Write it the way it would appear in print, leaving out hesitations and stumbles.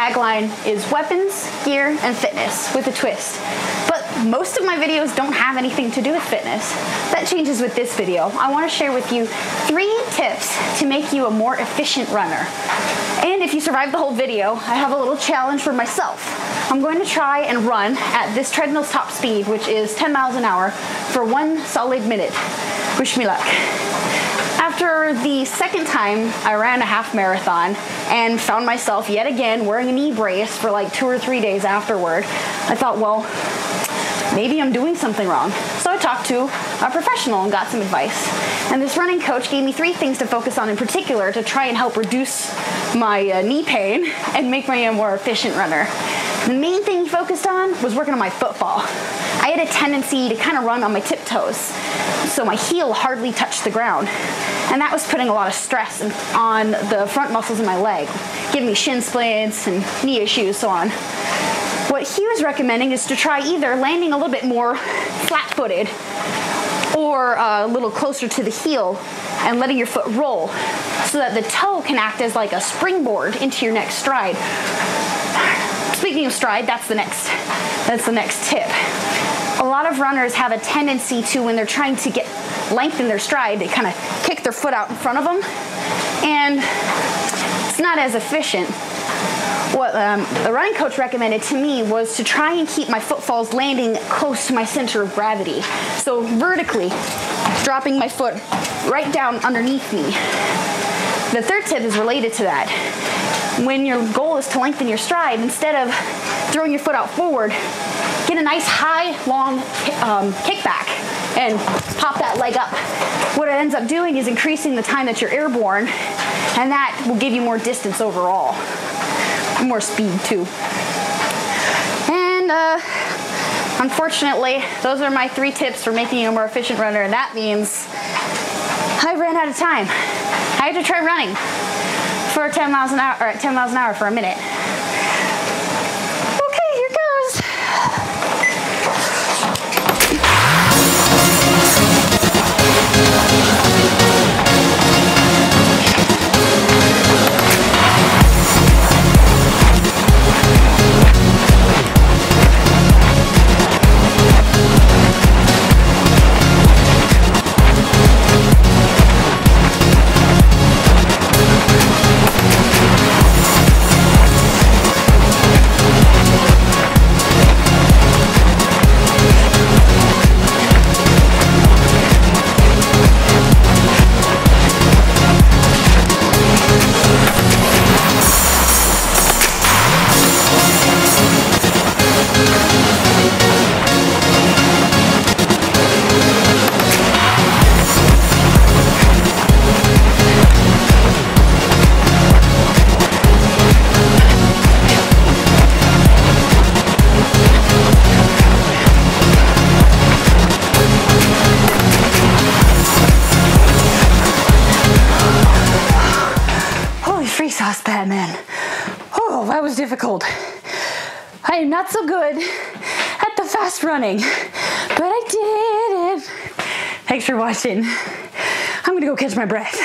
tagline is weapons, gear, and fitness with a twist. But most of my videos don't have anything to do with fitness. That changes with this video. I want to share with you 3 tips to make you a more efficient runner. And if you survive the whole video, I have a little challenge for myself. I'm going to try and run at this treadmill's top speed, which is 10 miles an hour, for 1 solid minute. Wish me luck. After the second time I ran a half marathon and found myself yet again wearing a knee brace for like 2 or 3 days afterward, I thought, well, maybe I'm doing something wrong. So I talked to a professional and got some advice. And this running coach gave me 3 things to focus on in particular to try and help reduce my knee pain and make me a more efficient runner. The main thing he focused on was working on my footfall. I had a tendency to kind of run on my tiptoes, so my heel hardly touched the ground. And that was putting a lot of stress on the front muscles in my leg, giving me shin splints and knee issues, so on. What he was recommending is to try either landing a little bit more flat-footed or a little closer to the heel and letting your foot roll so that the toe can act as like a springboard into your next stride. Speaking of stride, that's the next tip. A lot of runners have a tendency to, when they're trying to lengthen their stride, they kind of kick their foot out in front of them, and it's not as efficient. What the running coach recommended to me was to try and keep my footfalls landing close to my center of gravity. So vertically, dropping my foot right down underneath me. The third tip is related to that. When your goal is to lengthen your stride, instead of throwing your foot out forward, get a nice high, long kickback and pop that leg up. What it ends up doing is increasing the time that you're airborne, and that will give you more distance overall. More speed too. And unfortunately, those are my 3 tips for making you a more efficient runner, and that means I ran out of time. I had to try running for 10 miles an hour, or at 10 miles an hour for a minute. Okay, here goes. Batman. Oh, that was difficult. I am not so good at the fast running, but I did it. Thanks for watching. I'm gonna go catch my breath.